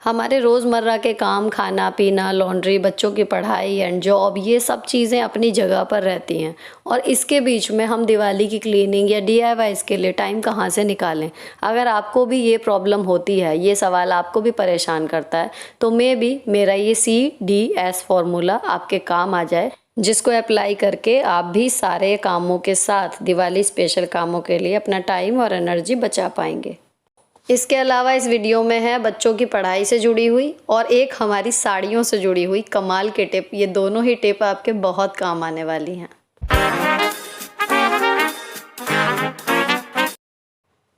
हमारे रोज़मर्रा के काम, खाना पीना, लॉन्ड्री, बच्चों की पढ़ाई एंड जॉब, ये सब चीज़ें अपनी जगह पर रहती हैं और इसके बीच में हम दिवाली की क्लीनिंग या डीआईवाईज़ के लिए टाइम कहाँ से निकालें। अगर आपको भी ये प्रॉब्लम होती है, ये सवाल आपको भी परेशान करता है, तो मेरा ये CDS फॉर्मूला आपके काम आ जाए, जिसको अप्लाई करके आप भी सारे कामों के साथ दिवाली स्पेशल कामों के लिए अपना टाइम और एनर्जी बचा पाएंगे। इसके अलावा इस वीडियो में है बच्चों की पढ़ाई से जुड़ी हुई और एक हमारी साड़ियों से जुड़ी हुई कमाल के टिप। ये दोनों ही टिप आपके बहुत काम आने वाली हैं।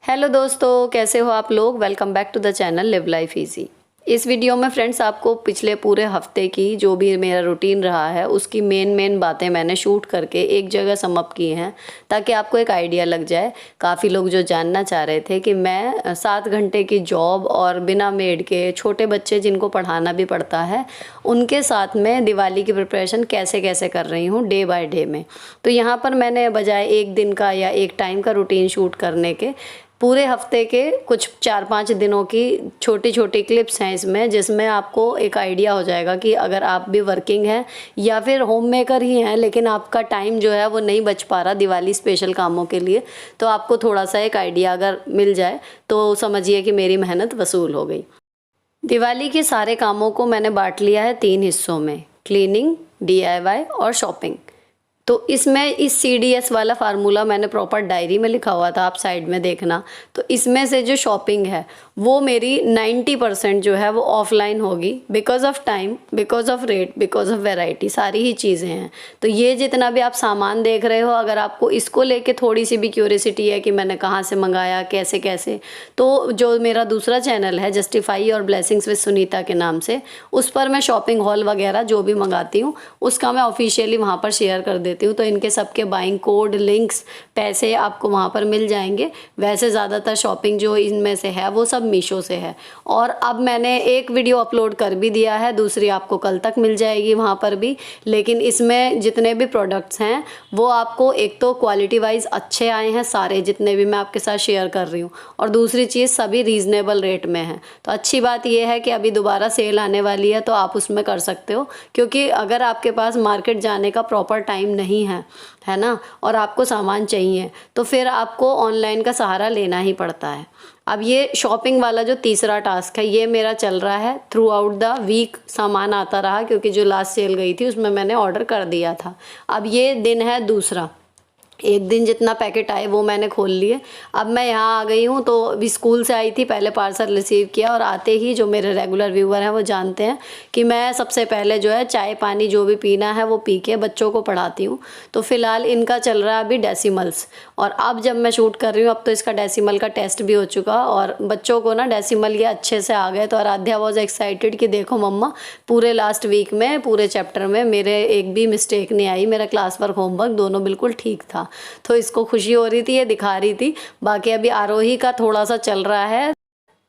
हेलो दोस्तों, कैसे हो आप लोग। Welcome back to the channel live life easy. इस वीडियो में फ्रेंड्स आपको पिछले पूरे हफ्ते की जो भी मेरा रूटीन रहा है उसकी मेन बातें मैंने शूट करके एक जगह समअप की हैं, ताकि आपको एक आइडिया लग जाए। काफ़ी लोग जो जानना चाह रहे थे कि मैं 7 घंटे की जॉब और बिना मेड के छोटे बच्चे जिनको पढ़ाना भी पड़ता है, उनके साथ में दिवाली की प्रिपरेशन कैसे कैसे कर रही हूँ डे बाय डे में। तो यहाँ पर मैंने बजाय एक दिन का या एक टाइम का रूटीन शूट करने के पूरे हफ्ते के कुछ 4-5 दिनों की छोटी छोटी क्लिप्स हैं इसमें, जिसमें आपको एक आइडिया हो जाएगा कि अगर आप भी वर्किंग हैं या फिर होम मेकर ही हैं लेकिन आपका टाइम जो है वो नहीं बच पा रहा दिवाली स्पेशल कामों के लिए, तो आपको थोड़ा सा एक आइडिया अगर मिल जाए तो समझिए कि मेरी मेहनत वसूल हो गई। दिवाली के सारे कामों को मैंने बांट लिया है 3 हिस्सों में, क्लीनिंग, DIY और शॉपिंग। तो इसमें इस CDS वाला फार्मूला मैंने प्रॉपर डायरी में लिखा हुआ था, आप साइड में देखना। तो इसमें से जो शॉपिंग है वो मेरी 90% जो है वो ऑफलाइन होगी, because of time, because of rate, because of variety, सारी ही चीज़ें हैं। तो ये जितना भी आप सामान देख रहे हो, अगर आपको इसको लेके थोड़ी सी भी क्यूरियोसिटी है कि मैंने कहाँ से मंगाया, कैसे कैसे, तो जो मेरा दूसरा चैनल है जस्टिफाई और ब्लेसिंग्स विद सुनीता के नाम से, उस पर मैं शॉपिंग हॉल वगैरह जो भी मंगाती हूँ उसका मैं ऑफिशियली वहाँ पर शेयर कर देती हूँ। तो इनके सबके बाइंग कोड, लिंक्स, पैसे आपको वहाँ पर मिल जाएंगे। वैसे ज़्यादातर शॉपिंग जो इनमें से है वो सब मीशो से है। और अब मैंने एक वीडियो अपलोड कर भी दिया है, दूसरी आपको कल तक मिल जाएगी वहाँ पर भी। लेकिन इसमें जितने भी प्रोडक्ट्स हैं वो आपको एक तो क्वालिटी वाइज अच्छे आए हैं सारे, जितने भी मैं आपके साथ शेयर कर रही हूँ, और दूसरी चीज़ सभी रीज़नेबल रेट में है। तो अच्छी बात यह है कि अभी दोबारा सेल आने वाली है तो आप उसमें कर सकते हो, क्योंकि अगर आपके पास मार्केट जाने का प्रॉपर टाइम नहीं है ना, और आपको सामान चाहिए, तो फिर आपको ऑनलाइन का सहारा लेना ही पड़ता है। अब ये शॉपिंग वाला जो तीसरा टास्क है ये मेरा चल रहा है थ्रू आउट द वीक, सामान आता रहा, क्योंकि जो लास्ट सेल गई थी उसमें मैंने ऑर्डर कर दिया था। अब ये दिन है दूसरा, एक दिन जितना पैकेट आए वो मैंने खोल लिए। अब मैं यहाँ आ गई हूँ, तो अभी स्कूल से आई थी, पहले पार्सल रिसीव किया, और आते ही जो मेरे रेगुलर व्यूअर हैं वो जानते हैं कि मैं सबसे पहले जो है चाय पानी जो भी पीना है वो पी के बच्चों को पढ़ाती हूँ। तो फिलहाल इनका चल रहा है अभी डेसिमल्स, और अब जब मैं शूट कर रही हूँ अब तो इसका डेसिमल का टेस्ट भी हो चुका, और बच्चों को ना डेसिमल ये अच्छे से आ गए। तो आराध्या वॉज एक्साइटेड कि देखो मम्मा, पूरे लास्ट वीक में पूरे चैप्टर में मेरे एक भी मिस्टेक नहीं आई, मेरा क्लास वर्क होमवर्क दोनों बिल्कुल ठीक था। तो इसको खुशी हो रही थी, ये दिखा रही थी। बाकी अभी आरोही का थोड़ा सा चल रहा है,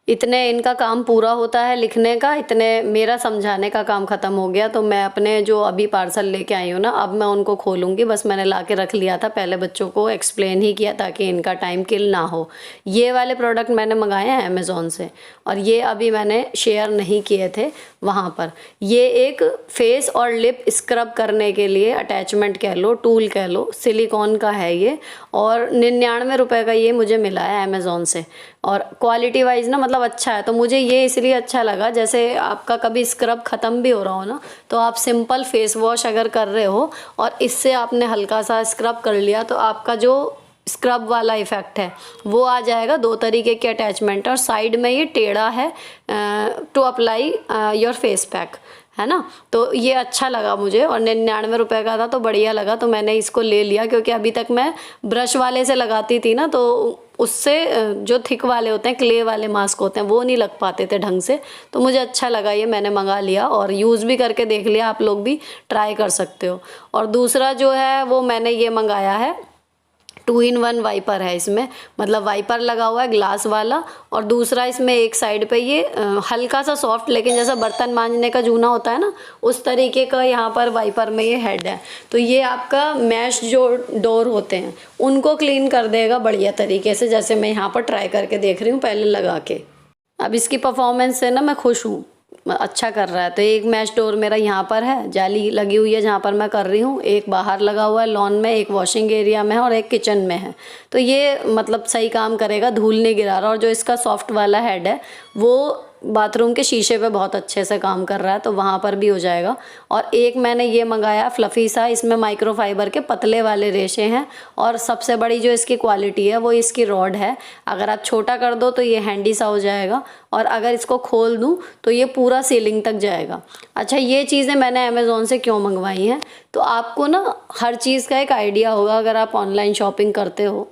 इतने इनका काम पूरा होता है लिखने का, इतने मेरा समझाने का काम ख़त्म हो गया। तो मैं अपने जो अभी पार्सल लेके आई हूँ ना, अब मैं उनको खोलूँगी। बस मैंने ला के रख लिया था, पहले बच्चों को एक्सप्लेन ही किया ताकि इनका टाइम किल ना हो। ये वाले प्रोडक्ट मैंने मंगाए हैं अमेज़ोन से, और ये अभी मैंने शेयर नहीं किए थे वहाँ पर। ये एक फेस और लिप स्क्रब करने के लिए अटैचमेंट कह लो, टूल कह लो, सिलिकॉन का है ये, और 99 रुपये का ये मुझे मिला है अमेज़ोन से। और क्वालिटी वाइज ना मतलब अच्छा है, तो मुझे ये इसलिए अच्छा लगा, जैसे आपका कभी स्क्रब ख़त्म भी हो रहा हो ना, तो आप सिंपल फेस वॉश अगर कर रहे हो और इससे आपने हल्का सा स्क्रब कर लिया, तो आपका जो स्क्रब वाला इफ़ेक्ट है वो आ जाएगा। 2 तरीके के अटैचमेंट, और साइड में ये टेढ़ा है to apply your face pack, है ना। तो ये अच्छा लगा मुझे, और 99 रुपये का था तो बढ़िया लगा, तो मैंने इसको ले लिया। क्योंकि अभी तक मैं ब्रश वाले से लगाती थी ना, तो उससे जो थिक वाले होते हैं, क्ले वाले मास्क होते हैं, वो नहीं लग पाते थे ढंग से। तो मुझे अच्छा लगा, ये मैंने मंगा लिया और यूज़ भी करके देख लिया। आप लोग भी ट्राई कर सकते हो। और दूसरा जो है वो मैंने ये मंगाया है, 2-in-1 वाइपर है इसमें, मतलब वाइपर लगा हुआ है ग्लास वाला, और दूसरा इसमें एक साइड पे ये हल्का सा सॉफ्ट, लेकिन जैसा बर्तन मांजने का जूना होता है ना, उस तरीके का यहाँ पर वाइपर में ये हेड है। तो ये आपका मैश जो डोर होते हैं उनको क्लीन कर देगा बढ़िया तरीके से, जैसे मैं यहाँ पर ट्राई करके देख रही हूँ पहले लगा के। अब इसकी परफॉर्मेंस से ना मैं खुश हूँ, अच्छा कर रहा है। तो एक मैश डोर मेरा यहाँ पर है, जाली लगी हुई है जहाँ पर मैं कर रही हूँ, एक बाहर लगा हुआ है लॉन में, एक वॉशिंग एरिया में है और एक किचन में है। तो ये मतलब सही काम करेगा, धूल नहीं गिरा रहा। और जो इसका सॉफ्ट वाला हेड है वो बाथरूम के शीशे पे बहुत अच्छे से काम कर रहा है, तो वहाँ पर भी हो जाएगा। और एक मैंने ये मंगाया फ्लफ़ी सा, इसमें माइक्रोफाइबर के पतले वाले रेशे हैं। और सबसे बड़ी जो इसकी क्वालिटी है वो इसकी रॉड है। अगर आप छोटा कर दो तो ये हैंडी सा हो जाएगा, और अगर इसको खोल दूँ तो ये पूरा सीलिंग तक जाएगा। अच्छा, ये चीज़ें मैंने अमेज़ोन से क्यों मंगवाई हैं, तो आपको ना हर चीज़ का एक आइडिया होगा अगर आप ऑनलाइन शॉपिंग करते हो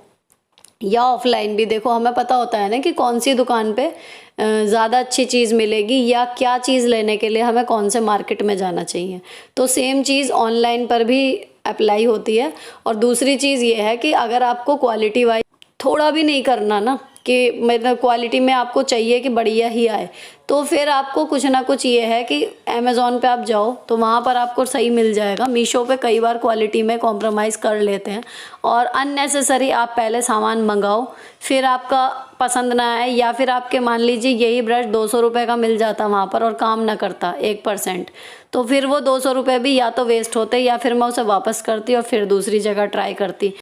या ऑफलाइन भी। देखो, हमें पता होता है ना कि कौन सी दुकान पे ज़्यादा अच्छी चीज़ मिलेगी या क्या चीज़ लेने के लिए हमें कौन से मार्केट में जाना चाहिए। तो सेम चीज़ ऑनलाइन पर भी अप्लाई होती है। और दूसरी चीज़ ये है कि अगर आपको क्वालिटी वाइज थोड़ा भी नहीं करना ना, कि मतलब क्वालिटी में आपको चाहिए कि बढ़िया ही आए, तो फिर आपको कुछ ना कुछ ये है कि अमेज़ॉन पे आप जाओ तो वहाँ पर आपको सही मिल जाएगा। मीशो पे कई बार क्वालिटी में कॉम्प्रोमाइज़ कर लेते हैं और अननेसेसरी आप पहले सामान मंगाओ, फिर आपका पसंद ना आए, या फिर आपके मान लीजिए यही ब्रश 200 रुपये का मिल जाता वहाँ पर और काम ना करता 1%, तो फिर वो 200 रुपये भी या तो वेस्ट होते, या फिर मैं उसे वापस करती और फिर दूसरी जगह ट्राई करती।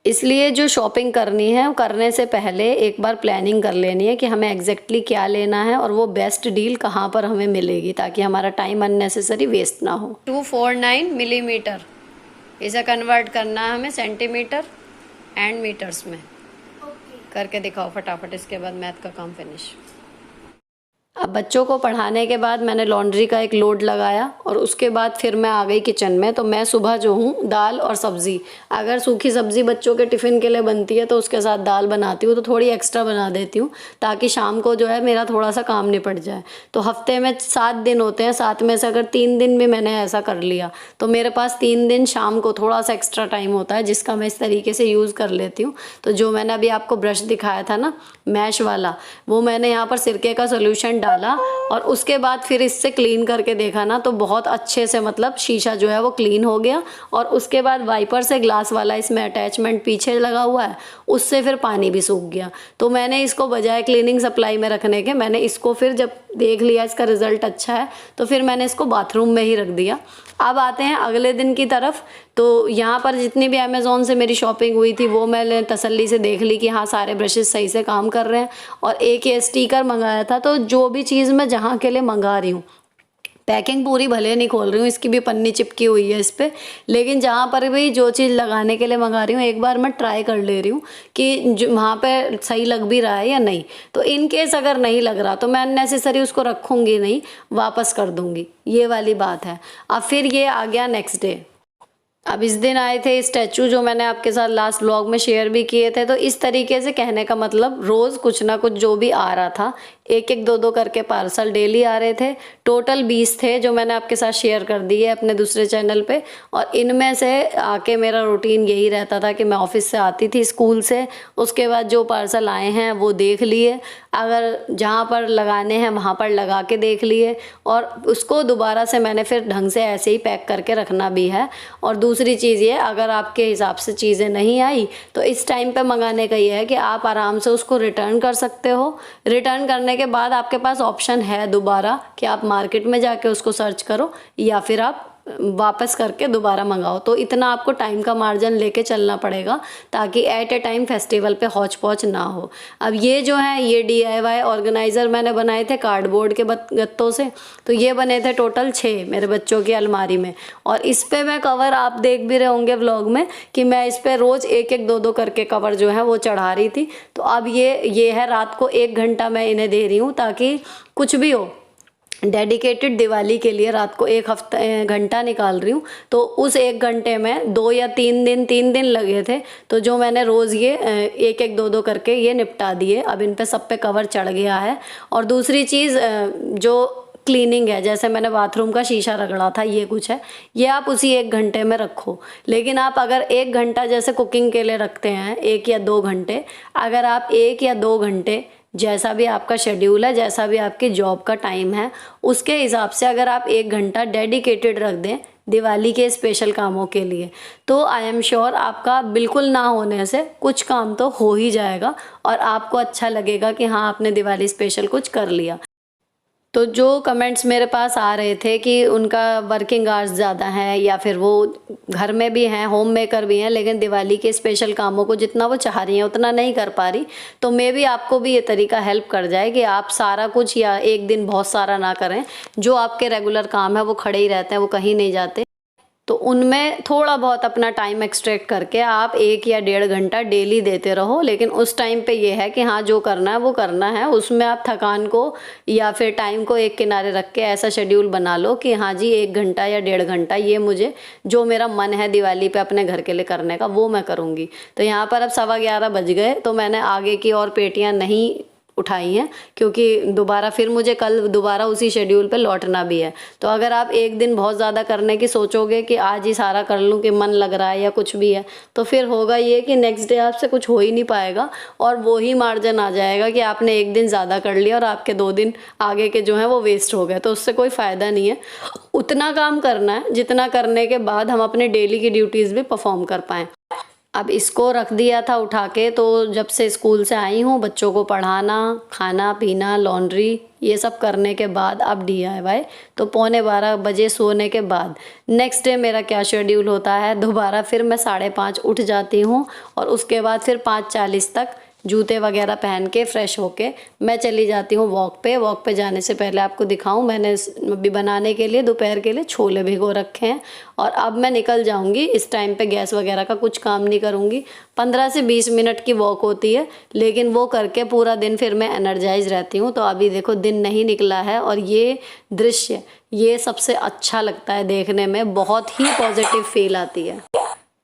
इसलिए जो शॉपिंग करनी है करने से पहले एक बार प्लानिंग कर लेनी है कि हमें एग्जैक्टली क्या लेना है और वो बेस्ट डील कहाँ पर हमें मिलेगी, ताकि हमारा टाइम अननेसेसरी वेस्ट ना हो। 249 मिलीमीटर इसे कन्वर्ट करना है हमें सेंटीमीटर एंड मीटर्स में। करके दिखाओ फटाफट, इसके बाद मैथ का काम फिनिश। अब बच्चों को पढ़ाने के बाद मैंने लॉन्ड्री का एक लोड लगाया और उसके बाद फिर मैं आ गई किचन में। तो मैं सुबह जो हूँ दाल और सब्ज़ी, अगर सूखी सब्ज़ी बच्चों के टिफ़िन के लिए बनती है तो उसके साथ दाल बनाती हूँ, तो थोड़ी एक्स्ट्रा बना देती हूँ ताकि शाम को जो है मेरा थोड़ा सा काम निपट जाए। तो हफ्ते में 7 दिन होते हैं, 7 में से अगर 3 दिन भी मैंने ऐसा कर लिया तो मेरे पास 3 दिन शाम को थोड़ा सा एक्स्ट्रा टाइम होता है, जिसका मैं इस तरीके से यूज़ कर लेती हूँ। तो जो मैंने अभी आपको ब्रश दिखाया था ना मैश वाला, वो मैंने यहाँ पर सिरके का सोल्यूशन डाला और उसके बाद फिर इससे क्लीन करके देखा ना तो बहुत अच्छे से मतलब शीशा जो है वो क्लीन हो गया। और उसके बाद वाइपर से ग्लास वाला इसमें अटैचमेंट पीछे लगा हुआ है, उससे फिर पानी भी सूख गया। तो मैंने इसको बजाय क्लीनिंग सप्लाई में रखने के, मैंने इसको फिर जब देख लिया इसका रिज़ल्ट अच्छा है तो फिर मैंने इसको बाथरूम में ही रख दिया। अब आते हैं अगले दिन की तरफ। तो यहाँ पर जितनी भी अमेज़ोन से मेरी शॉपिंग हुई थी वो मैंने तसल्ली से देख ली कि हाँ सारे ब्रशेस सही से काम कर रहे हैं। और एक ये स्टिकर मंगाया था, तो जो भी चीज़ मैं जहाँ के लिए मंगा रही हूँ, पैकिंग पूरी भले नहीं खोल रही हूँ, इसकी भी पन्नी चिपकी हुई है इस पर, लेकिन जहाँ पर भी जो चीज़ लगाने के लिए मंगा रही हूँ एक बार मैं ट्राई कर ले रही हूँ कि जो वहाँ पे सही लग भी रहा है या नहीं। तो इन केस अगर नहीं लग रहा तो मैं अननेसेसरी उसको रखूँगी नहीं, वापस कर दूँगी, ये वाली बात है। अब फिर ये आ गया नेक्स्ट डे। अब इस दिन आए थे स्टैचू जो मैंने आपके साथ लास्ट व्लॉग में शेयर भी किए थे। तो इस तरीके से कहने का मतलब रोज़ कुछ ना कुछ जो भी आ रहा था, एक एक दो करके पार्सल डेली आ रहे थे। टोटल 20 थे जो मैंने आपके साथ शेयर कर दिए अपने दूसरे चैनल पे। और इनमें से आके मेरा रूटीन यही रहता था कि मैं ऑफिस से आती थी स्कूल से, उसके बाद जो पार्सल आए हैं वो देख लिए, अगर जहाँ पर लगाने हैं वहाँ पर लगा के देख लिए, और उसको दोबारा से मैंने फिर ढंग से ऐसे ही पैक करके रखना भी है। और दूसरी चीज़ ये, अगर आपके हिसाब से चीज़ें नहीं आई तो इस टाइम पे मंगाने का ये है कि आप आराम से उसको रिटर्न कर सकते हो। रिटर्न करने के बाद आपके पास ऑप्शन है दोबारा कि आप मार्केट में जाके उसको सर्च करो या फिर आप वापस करके दोबारा मंगाओ। तो इतना आपको टाइम का मार्जिन लेके चलना पड़ेगा ताकि एट ए टाइम फेस्टिवल पे हौच पौच ना हो। अब ये जो है ये DIY ऑर्गेनाइज़र मैंने बनाए थे कार्डबोर्ड के गत्तों से। तो ये बने थे टोटल 6 मेरे बच्चों की अलमारी में। और इस पे मैं कवर, आप देख भी रहे होंगे व्लॉग में कि मैं इस पे रोज़ एक एक दो करके कवर जो है वो चढ़ा रही थी। तो अब ये है, रात को 1 घंटा मैं इन्हें दे रही हूँ ताकि कुछ भी हो, डेडिकेटेड दिवाली के लिए रात को 1 घंटा निकाल रही हूँ। तो उस 1 घंटे में 2 या 3 दिन लगे थे। तो जो मैंने रोज़ ये एक एक दो करके ये निपटा दिए। अब इन पे सब पे कवर चढ़ गया है। और दूसरी चीज़ जो क्लीनिंग है, जैसे मैंने बाथरूम का शीशा रगड़ा था, ये कुछ है, ये आप उसी 1 घंटे में रखो। लेकिन आप अगर 1 घंटा जैसे कुकिंग के लिए रखते हैं 1 या 2 घंटे, अगर आप 1 या 2 घंटे, जैसा भी आपका शेड्यूल है, जैसा भी आपकी जॉब का टाइम है, उसके हिसाब से अगर आप 1 घंटा डेडिकेटेड रख दें दिवाली के स्पेशल कामों के लिए, तो आई एम श्योर आपका बिल्कुल ना होने से कुछ काम तो हो ही जाएगा और आपको अच्छा लगेगा कि हाँ आपने दिवाली स्पेशल कुछ कर लिया। तो जो कमेंट्स मेरे पास आ रहे थे कि उनका वर्किंग आवर्स ज़्यादा हैं या फिर वो घर में भी हैं, होम मेकर भी हैं, लेकिन दिवाली के स्पेशल कामों को जितना वो चाह रही हैं उतना नहीं कर पा रही, तो मे बी आपको भी ये तरीका हेल्प कर जाए कि आप सारा कुछ या एक दिन बहुत सारा ना करें। जो आपके रेगुलर काम है वो खड़े ही रहते हैं, वो कहीं नहीं जाते, तो उनमें थोड़ा बहुत अपना टाइम एक्सट्रैक्ट करके आप 1 या 1.5 घंटा डेली देते रहो। लेकिन उस टाइम पे ये है कि हाँ जो करना है वो करना है, उसमें आप थकान को या फिर टाइम को एक किनारे रख के ऐसा शेड्यूल बना लो कि हाँ जी 1 घंटा या 1.5 घंटा ये मुझे जो मेरा मन है दिवाली पे अपने घर के लिए करने का वो मैं करूँगी। तो यहाँ पर अब 11:15 बज गए, तो मैंने आगे की और पेटियाँ नहीं उठाई हैं क्योंकि दोबारा फिर मुझे कल दोबारा उसी शेड्यूल पे लौटना भी है। तो अगर आप एक दिन बहुत ज़्यादा करने की सोचोगे कि आज ही सारा कर लूँ कि मन लग रहा है या कुछ भी है, तो फिर होगा ये कि नेक्स्ट डे आपसे कुछ हो ही नहीं पाएगा और वो ही मार्जिन आ जाएगा कि आपने एक दिन ज़्यादा कर लिया और आपके 2 दिन आगे के जो हैं वो वेस्ट हो गए। तो उससे कोई फ़ायदा नहीं है। उतना काम करना है जितना करने के बाद हम अपने डेली की ड्यूटीज़ भी परफॉर्म कर पाएँ। अब इसको रख दिया था उठा के, तो जब से स्कूल से आई हूँ बच्चों को पढ़ाना, खाना पीना, लॉन्ड्री ये सब करने के बाद अब DIY, तो 11:15 बजे सोने के बाद नेक्स्ट डे मेरा क्या शेड्यूल होता है, दोबारा फिर मैं 5:30 उठ जाती हूँ और उसके बाद फिर 5:40 तक जूते वगैरह पहन के फ्रेश होके मैं चली जाती हूँ वॉक पे। वॉक पे जाने से पहले आपको दिखाऊं, मैंने अभी बनाने के लिए दोपहर के लिए छोले भिगो रखे हैं और अब मैं निकल जाऊंगी। इस टाइम पे गैस वगैरह का कुछ काम नहीं करूंगी। 15 से 20 मिनट की वॉक होती है, लेकिन वो करके पूरा दिन फिर मैं एनर्जाइज रहती हूँ। तो अभी देखो दिन नहीं निकला है और ये दृश्य ये सबसे अच्छा लगता है देखने में, बहुत ही पॉजिटिव फील आती है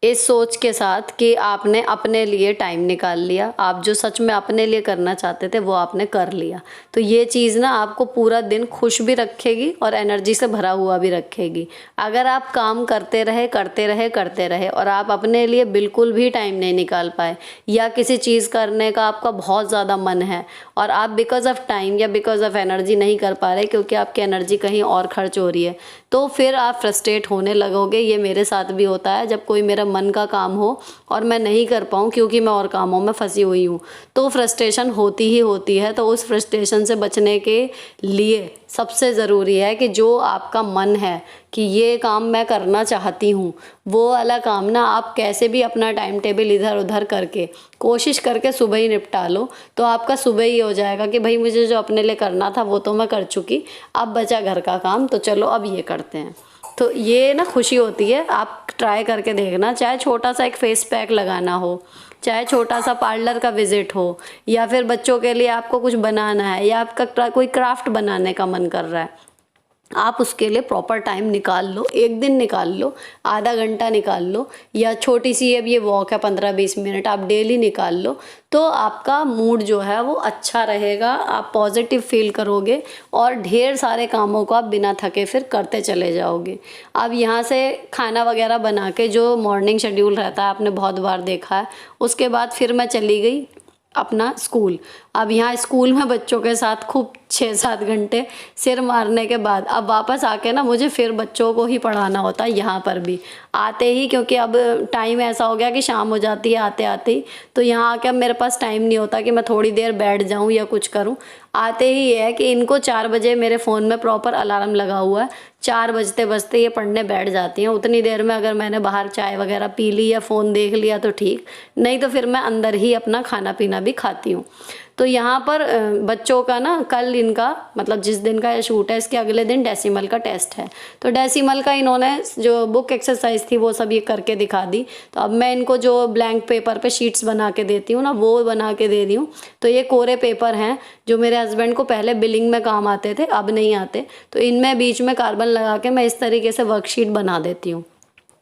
इस सोच के साथ कि आपने अपने लिए टाइम निकाल लिया, आप जो सच में अपने लिए करना चाहते थे वो आपने कर लिया। तो ये चीज़ ना आपको पूरा दिन खुश भी रखेगी और एनर्जी से भरा हुआ भी रखेगी। अगर आप काम करते रहे और आप अपने लिए बिल्कुल भी टाइम नहीं निकाल पाए या किसी चीज़ करने का आपका बहुत ज़्यादा मन है और आप बिकॉज ऑफ टाइम या बिकॉज ऑफ एनर्जी नहीं कर पा रहे क्योंकि आपकी एनर्जी कहीं और खर्च हो रही है, तो फिर आप फ्रस्ट्रेट होने लगोगे। ये मेरे साथ भी होता है, जब कोई मेरा मन का काम हो और मैं नहीं कर पाऊँ क्योंकि मैं और कामों में फंसी हुई हूँ, तो फ्रस्ट्रेशन होती ही होती है। तो उस फ्रस्ट्रेशन से बचने के लिए सबसे ज़रूरी है कि जो आपका मन है कि ये काम मैं करना चाहती हूँ, वो वाला काम ना आप कैसे भी अपना टाइम टेबल इधर उधर करके कोशिश करके सुबह ही निपटा लो। तो आपका सुबह ही हो जाएगा कि भाई मुझे जो अपने लिए करना था वो तो मैं कर चुकी, अब बचा घर का काम, तो चलो अब ये करते हैं। तो ये ना खुशी होती है। आप ट्राई करके देखना, चाहे छोटा सा एक फेस पैक लगाना हो, चाहे छोटा सा पार्लर का विजिट हो, या फिर बच्चों के लिए आपको कुछ बनाना है या आपका कोई क्राफ्ट बनाने का मन कर रहा है, आप उसके लिए प्रॉपर टाइम निकाल लो। एक दिन निकाल लो, आधा घंटा निकाल लो, या छोटी सी अब ये वॉक है 15-20 मिनट आप डेली निकाल लो, तो आपका मूड जो है वो अच्छा रहेगा, आप पॉजिटिव फील करोगे और ढेर सारे कामों को आप बिना थके फिर करते चले जाओगे। अब यहाँ से खाना वगैरह बना के जो मॉर्निंग शेड्यूल रहता है आपने बहुत बार देखा है, उसके बाद फिर मैं चली गई अपना स्कूल। अब यहाँ स्कूल में बच्चों के साथ खूब 6-7 घंटे सिर मारने के बाद अब वापस आके ना मुझे फिर बच्चों को ही पढ़ाना होता है यहाँ पर भी आते ही, क्योंकि अब टाइम ऐसा हो गया कि शाम हो जाती है आते आते ही। तो यहाँ आके अब मेरे पास टाइम नहीं होता कि मैं थोड़ी देर बैठ जाऊँ या कुछ करूँ। आते ही ये है कि इनको 4 बजे मेरे फ़ोन में प्रॉपर अलार्म लगा हुआ है, 4 बजते बजते ये पढ़ने बैठ जाती हैं। उतनी देर में अगर मैंने बाहर चाय वगैरह पी ली या फ़ोन देख लिया तो ठीक, नहीं तो फिर मैं अंदर ही अपना खाना पीना भी खाती हूँ। तो यहाँ पर बच्चों का ना कल इनका मतलब जिस दिन का ये शूट है इसके अगले दिन डेसिमल का टेस्ट है, तो डेसिमल का इन्होंने जो बुक एक्सरसाइज थी वो सब ये करके दिखा दी। तो अब मैं इनको जो ब्लैंक पेपर पे शीट्स बना के देती हूँ ना, वो बना के दे रही हूँ। तो ये कोरे पेपर हैं जो मेरे हस्बैंड को पहले बिलिंग में काम आते थे, अब नहीं आते, तो इनमें बीच में कार्बन लगा के मैं इस तरीके से वर्कशीट बना देती हूँ।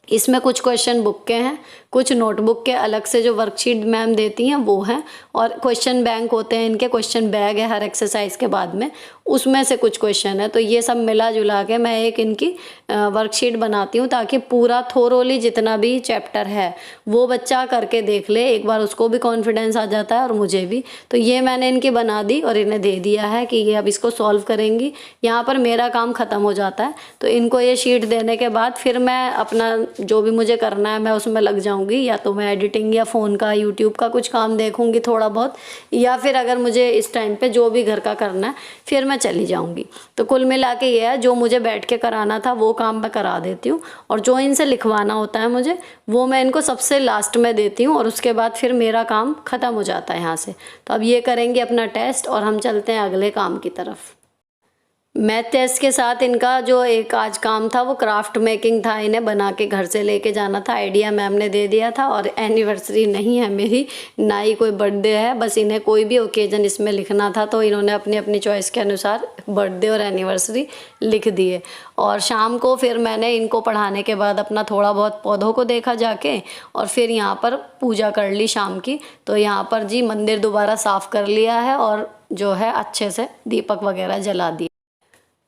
इसमें कुछ क्वेश्चन बुक के हैं, कुछ नोटबुक के अलग से जो वर्कशीट मैम देती हैं वो हैं, और क्वेश्चन बैंक होते हैं इनके, क्वेश्चन बैग है हर एक्सरसाइज के बाद में, उसमें से कुछ क्वेश्चन है। तो ये सब मिला जुला के मैं एक इनकी वर्कशीट बनाती हूँ, ताकि पूरा थोरोली जितना भी चैप्टर है वो बच्चा करके देख ले एक बार, उसको भी कॉन्फिडेंस आ जाता है और मुझे भी। तो ये मैंने इनकी बना दी और इन्हें दे दिया है कि ये अब इसको सॉल्व करेंगी। यहाँ पर मेरा काम ख़त्म हो जाता है। तो इनको ये शीट देने के बाद फिर मैं अपना जो भी मुझे करना है मैं उसमें लग जाऊंगी, या तो मैं एडिटिंग या फ़ोन का यूट्यूब का कुछ काम देखूंगी थोड़ा बहुत, या फिर अगर मुझे इस टाइम पे जो भी घर का करना है फिर मैं चली जाऊंगी। तो कुल मिला के ये है, जो मुझे बैठ के कराना था वो काम मैं करा देती हूँ, और जो इनसे लिखवाना होता है मुझे वो मैं इनको सबसे लास्ट में देती हूँ, और उसके बाद फिर मेरा काम ख़त्म हो जाता है यहाँ से। तो अब ये करेंगे अपना टेस्ट और हम चलते हैं अगले काम की तरफ। मैथ टेस्ट के साथ इनका जो एक आज काम था वो क्राफ्ट मेकिंग था, इन्हें बना के घर से लेके जाना था। आइडिया मैम ने दे दिया था, और एनिवर्सरी नहीं है मेरी, ना ही कोई बर्थडे है, बस इन्हें कोई भी ओकेजन इसमें लिखना था, तो इन्होंने अपनी अपनी चॉइस के अनुसार बर्थडे और एनिवर्सरी लिख दिए। और शाम को फिर मैंने इनको पढ़ाने के बाद अपना थोड़ा बहुत पौधों को देखा जाके, और फिर यहाँ पर पूजा कर ली शाम की। तो यहाँ पर जी मंदिर दोबारा साफ़ कर लिया है, और जो है अच्छे से दीपक वगैरह जला दिए।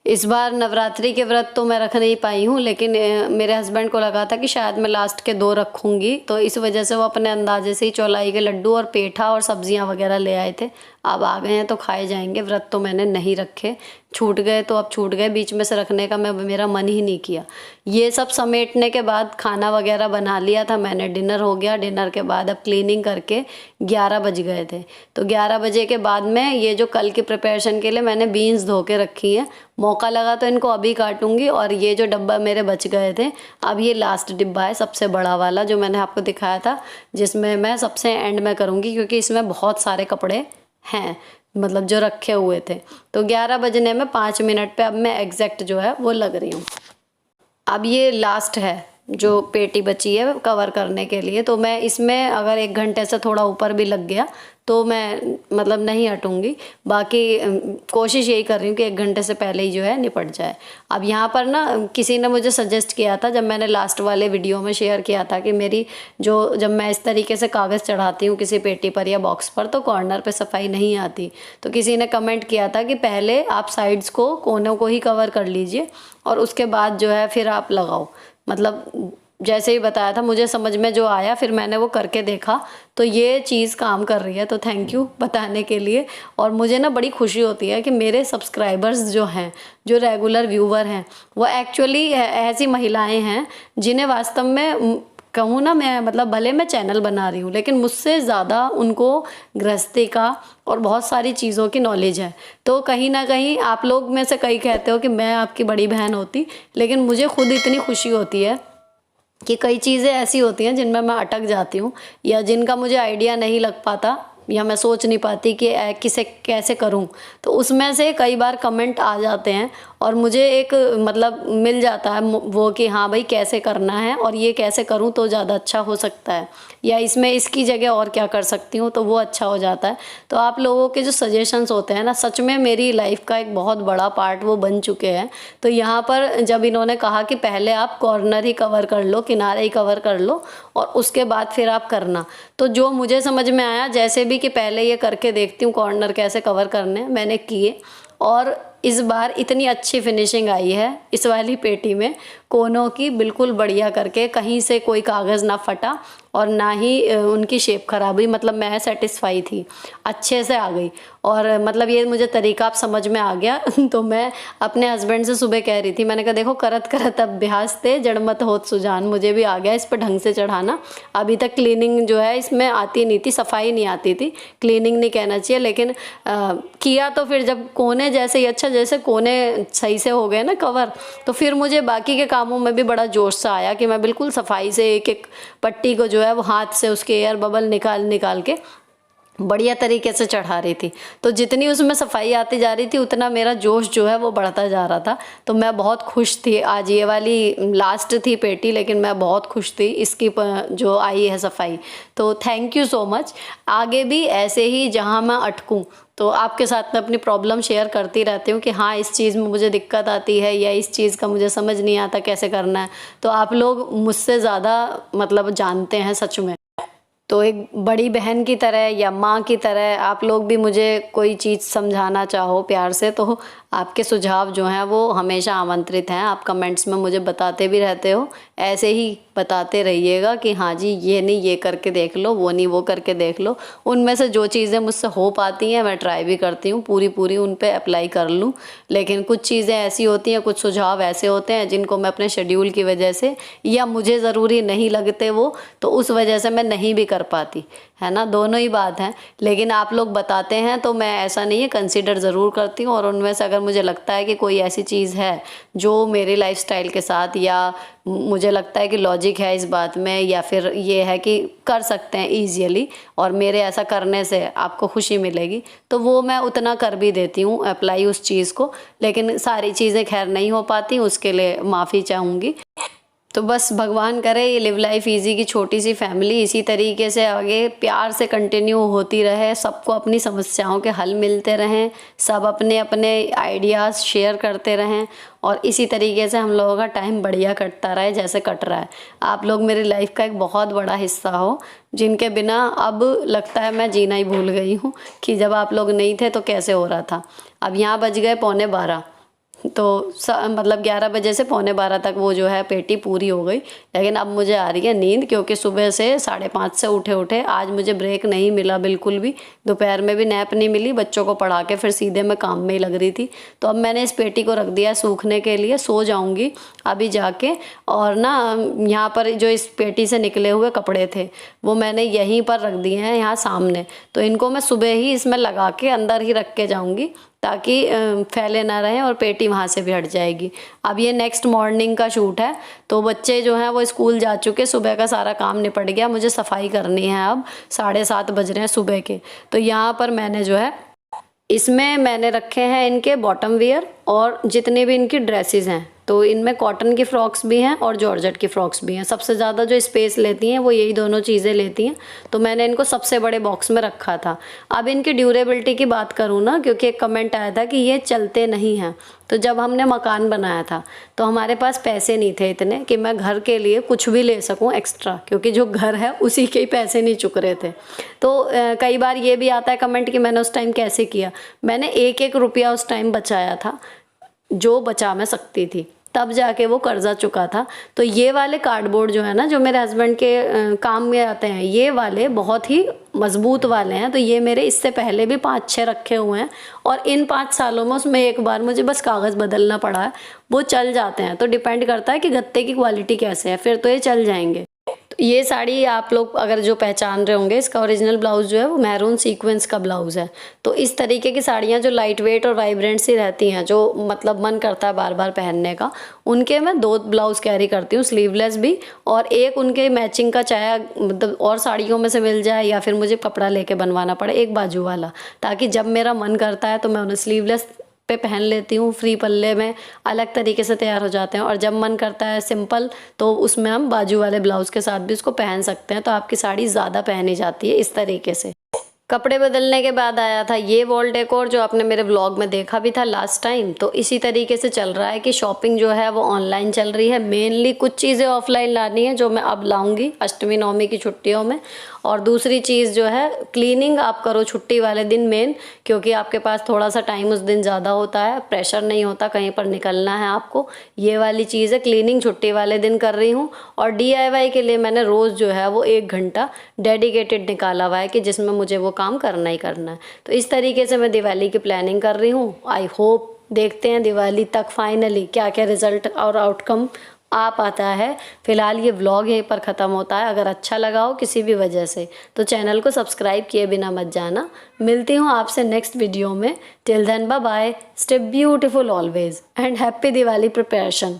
इस बार नवरात्रि के व्रत तो मैं रख नहीं पाई हूँ, लेकिन मेरे हस्बैंड को लगा था कि शायद मैं लास्ट के 2 रखूँगी, तो इस वजह से वो अपने अंदाजे से ही चौलाई के लड्डू और पेठा और सब्जियाँ वगैरह ले आए थे। अब आ गए हैं तो खाए जाएंगे। व्रत तो मैंने नहीं रखे, छूट गए तो अब छूट गए, बीच में से रखने का मेरा मन ही नहीं किया। ये सब समेटने के बाद खाना वगैरह बना लिया था मैंने, डिनर हो गया। डिनर के बाद अब क्लीनिंग करके 11 बज गए थे। तो 11 बजे के बाद में ये जो कल की प्रिपरेशन के लिए मैंने बीन्स धो के रखी हैं, मौका लगा तो इनको अभी काटूंगी। और ये जो डब्बा मेरे बच गए थे, अब ये लास्ट डिब्बा है सबसे बड़ा वाला जो मैंने आपको दिखाया था, जिसमें मैं सबसे एंड में करूँगी, क्योंकि इसमें बहुत सारे कपड़े हैं, मतलब जो रखे हुए थे। तो 11 बजने में 5 मिनट पे अब मैं एग्जैक्ट जो है वो लग रही हूँ। अब ये लास्ट है जो पेटी बची है कवर करने के लिए, तो मैं इसमें अगर 1 घंटे से थोड़ा ऊपर भी लग गया तो मैं मतलब नहीं हटूंगी। बाकी कोशिश यही कर रही हूँ कि 1 घंटे से पहले ही जो है निपट जाए। अब यहाँ पर ना किसी ने मुझे सजेस्ट किया था, जब मैंने लास्ट वाले वीडियो में शेयर किया था कि मेरी जब मैं इस तरीके से कागज़ चढ़ाती हूँ किसी पेटी पर या बॉक्स पर तो कॉर्नर पे सफाई नहीं आती। तो किसी ने कमेंट किया था कि पहले आप साइड्स को, कोनों को ही कवर कर लीजिए और उसके बाद जो है फिर आप लगाओ। मतलब जैसे ही बताया था मुझे समझ में जो आया, फिर मैंने वो करके देखा तो ये चीज़ काम कर रही है। तो थैंक यू बताने के लिए। और मुझे ना बड़ी खुशी होती है कि मेरे सब्सक्राइबर्स जो हैं, जो रेगुलर व्यूवर हैं, वो एक्चुअली ऐसी महिलाएं हैं जिन्हें वास्तव में कहूँ ना, मैं मतलब भले मैं चैनल बना रही हूँ लेकिन मुझसे ज़्यादा उनको गृहस्थी का और बहुत सारी चीज़ों की नॉलेज है। तो कहीं ना कहीं आप लोग में से कई कहते हो कि मैं आपकी बड़ी बहन होती, लेकिन मुझे खुद इतनी खुशी होती है कि कई चीज़ें ऐसी होती हैं जिनमें मैं अटक जाती हूँ, या जिनका मुझे आइडिया नहीं लग पाता, या मैं सोच नहीं पाती कि किसे कैसे करूं। तो उसमें से कई बार कमेंट आ जाते हैं और मुझे एक मतलब मिल जाता है वो कि हाँ भाई कैसे करना है और ये कैसे करूं तो ज़्यादा अच्छा हो सकता है, या इसमें इसकी जगह और क्या कर सकती हूँ तो वो अच्छा हो जाता है। तो आप लोगों के जो सजेशंस होते हैं ना, सच में मेरी लाइफ का एक बहुत बड़ा पार्ट वो बन चुके हैं। तो यहाँ पर जब इन्होंने कहा कि पहले आप कॉर्नर ही कवर कर लो, किनारे ही कवर कर लो और उसके बाद फिर आप करना, तो जो मुझे समझ में आया जैसे भी कि पहले ये करके देखती हूँ कॉर्नर कैसे कवर करने, मैंने किए। और इस बार इतनी अच्छी फिनिशिंग आई है इस वाली पेटी में, कोनों की बिल्कुल बढ़िया करके, कहीं से कोई कागज़ ना फटा और ना ही उनकी शेप खराब हुई। मतलब मैं सेटिस्फाई थी, अच्छे से आ गई। और मतलब ये मुझे तरीका आप समझ में आ गया। तो मैं अपने हस्बैंड से सुबह कह रही थी, मैंने कहा देखो करत करत अभ्यास थे जड़मत होत सुजान, मुझे भी आ गया इस पर ढंग से चढ़ाना। अभी तक क्लीनिंग जो है इसमें आती नहीं थी, सफाई नहीं आती थी, क्लीनिंग नहीं कहना चाहिए, लेकिन किया तो फिर जब कोने जैसे ही, अच्छा जैसे कोने सही से हो गए ना कवर, तो फिर मुझे बाकी के कामों में भी बड़ा जोश सा आया कि मैं बिल्कुल सफाई से एक एक पट्टी को जो है वो हाथ से उसके एयर बबल निकाल के बढ़िया तरीके से चढ़ा रही थी। तो जितनी उसमें सफाई आती जा रही थी उतना मेरा जोश जो है वो बढ़ता जा रहा था। तो मैं बहुत खुश थी। आज ये वाली लास्ट थी पेटी, लेकिन मैं बहुत खुश थी इसकी जो आई है सफाई। तो थैंक यू सो मच। आगे भी ऐसे ही जहाँ मैं अटकूँ तो आपके साथ में अपनी प्रॉब्लम शेयर करती रहती हूँ कि हाँ इस चीज़ में मुझे दिक्कत आती है या इस चीज़ का मुझे समझ नहीं आता कैसे करना है। तो आप लोग मुझसे ज़्यादा मतलब जानते हैं सच में। तो एक बड़ी बहन की तरह या माँ की तरह आप लोग भी मुझे कोई चीज़ समझाना चाहो प्यार से तो आपके सुझाव जो हैं वो हमेशा आमंत्रित हैं। आप कमेंट्स में मुझे बताते भी रहते हो, ऐसे ही बताते रहिएगा कि हाँ जी ये नहीं ये करके देख लो, वो नहीं वो करके देख लो। उनमें से जो चीज़ें मुझसे हो पाती हैं मैं ट्राई भी करती हूँ पूरी उन पे अप्लाई कर लूँ। लेकिन कुछ चीज़ें ऐसी होती हैं, कुछ सुझाव ऐसे होते हैं जिनको मैं अपने शेड्यूल की वजह से या मुझे ज़रूरी नहीं लगते वो, तो उस वजह से मैं नहीं भी कर पाती, है ना। दोनों ही बात है। लेकिन आप लोग बताते हैं तो मैं ऐसा नहीं है कंसीडर ज़रूर करती हूँ। और उनमें से अगर मुझे लगता है कि कोई ऐसी चीज़ है जो मेरे लाइफस्टाइल के साथ या मुझे लगता है कि लॉजिक है इस बात में या फिर ये है कि कर सकते हैं ईजियली और मेरे ऐसा करने से आपको खुशी मिलेगी, तो वो मैं उतना कर भी देती हूँ अप्लाई उस चीज़ को। लेकिन सारी चीज़ें खैर नहीं हो पाती, उसके लिए माफ़ी चाहूँगी। तो बस भगवान करे ये लिव लाइफ इजी की छोटी सी फैमिली इसी तरीके से आगे प्यार से कंटिन्यू होती रहे, सबको अपनी समस्याओं के हल मिलते रहें, सब अपने अपने आइडियाज़ शेयर करते रहें और इसी तरीके से हम लोगों का टाइम बढ़िया कटता रहे जैसे कट रहा है। आप लोग मेरी लाइफ का एक बहुत बड़ा हिस्सा हो, जिनके बिना अब लगता है मैं जीना ही भूल गई हूँ कि जब आप लोग नहीं थे तो कैसे हो रहा था। अब यहाँ बज गए 11:45, तो मतलब 11 बजे से 11:45 तक वो जो है पेटी पूरी हो गई। लेकिन अब मुझे आ रही है नींद, क्योंकि सुबह से 5:30 से उठे आज मुझे ब्रेक नहीं मिला बिल्कुल भी। दोपहर में भी नैप नहीं मिली, बच्चों को पढ़ा के फिर सीधे मैं काम में ही लग रही थी। तो अब मैंने इस पेटी को रख दिया सूखने के लिए, सो जाऊंगी अभी जाके। और ना यहाँ पर जो इस पेटी से निकले हुए कपड़े थे वो मैंने यहीं पर रख दिए हैं यहाँ सामने। तो इनको मैं सुबह ही इसमें लगा के अंदर ही रख के जाऊँगी ताकि फैले ना रहें और पेटी वहाँ से भी हट जाएगी। अब ये नेक्स्ट मॉर्निंग का शूट है, तो बच्चे जो हैं वो स्कूल जा चुके, सुबह का सारा काम निपट गया। मुझे सफाई करनी है, अब 7:30 बज रहे हैं सुबह के। तो यहाँ पर मैंने जो है इसमें मैंने रखे हैं इनके बॉटम वियर और जितने भी इनकी ड्रेसेस हैं। तो इनमें कॉटन की फ़्रॉक्स भी हैं और जॉर्जेट की फ़्रॉक्स भी हैं। सबसे ज़्यादा जो स्पेस लेती हैं वो यही दोनों चीज़ें लेती हैं, तो मैंने इनको सबसे बड़े बॉक्स में रखा था। अब इनकी ड्यूरेबिलिटी की बात करूँ ना, क्योंकि एक कमेंट आया था कि ये चलते नहीं हैं। तो जब हमने मकान बनाया था तो हमारे पास पैसे नहीं थे इतने कि मैं घर के लिए कुछ भी ले सकूं एक्स्ट्रा, क्योंकि जो घर है उसी के ही पैसे नहीं चुक रहे थे। तो कई बार ये भी आता है कमेंट कि मैंने उस टाइम कैसे किया। मैंने एक रुपया उस टाइम बचाया था, जो बचा मैं सकती थी, तब जाके वो कर्जा चुका था। तो ये वाले कार्डबोर्ड जो है ना, जो मेरे हस्बैंड के काम में आते हैं, ये वाले बहुत ही मजबूत वाले हैं। तो ये मेरे इससे पहले भी 5-6 रखे हुए हैं और इन 5 सालों में उसमें एक बार मुझे बस कागज़ बदलना पड़ा है, वो चल जाते हैं। तो डिपेंड करता है कि गत्ते की क्वालिटी कैसे है, फिर तो ये चल जाएंगे। तो ये साड़ी आप लोग अगर जो पहचान रहे होंगे, इसका ओरिजिनल ब्लाउज जो है वो मैरून सीक्वेंस का ब्लाउज है। तो इस तरीके की साड़ियाँ जो लाइट वेट और वाइब्रेंट सी रहती हैं, जो मतलब मन करता है बार बार पहनने का, उनके मैं 2 ब्लाउज कैरी करती हूँ, स्लीवलेस भी और एक उनके मैचिंग का, चाहे मतलब और साड़ियों में से मिल जाए या फिर मुझे कपड़ा लेके बनवाना पड़े, एक बाजू वाला, ताकि जब मेरा मन करता है तो मैं उन्हें स्लीवलेस पे पहन लेती हूँ। फ्री पल्ले में अलग तरीके से तैयार हो जाते हैं और जब मन करता है सिंपल तो उसमें हम बाजू वाले ब्लाउज के साथ भी उसको पहन सकते हैं। तो आपकी साड़ी ज़्यादा पहनी जाती है इस तरीके से। कपड़े बदलने के बाद आया था ये वॉल डेकोर, जो आपने मेरे व्लॉग में देखा भी था लास्ट टाइम। तो इसी तरीके से चल रहा है कि शॉपिंग जो है वो ऑनलाइन चल रही है, मेनली कुछ चीज़ें ऑफलाइन लानी है जो मैं अब लाऊंगी अष्टमी नवमी की छुट्टियों में। और दूसरी चीज़ जो है, क्लीनिंग आप करो छुट्टी वाले दिन मेन, क्योंकि आपके पास थोड़ा सा टाइम उस दिन ज़्यादा होता है, प्रेशर नहीं होता कहीं पर निकलना है आपको। ये वाली चीज़ है, क्लीनिंग छुट्टी वाले दिन कर रही हूँ। और DIY के लिए मैंने रोज़ जो है वो 1 घंटा डेडिकेटेड निकाला हुआ है कि जिसमें मुझे वो काम करना ही करना है। तो इस तरीके से मैं दिवाली की प्लानिंग कर रही हूँ। आई होप देखते हैं दिवाली तक फाइनली क्या क्या रिजल्ट और आउटकम आ पाता है। फिलहाल ये व्लॉग यहीं पर ख़त्म होता है। अगर अच्छा लगा हो किसी भी वजह से तो चैनल को सब्सक्राइब किए बिना मत जाना। मिलती हूँ आपसे नेक्स्ट वीडियो में। Till then bye bye, stay beautiful always and happy Diwali preparation.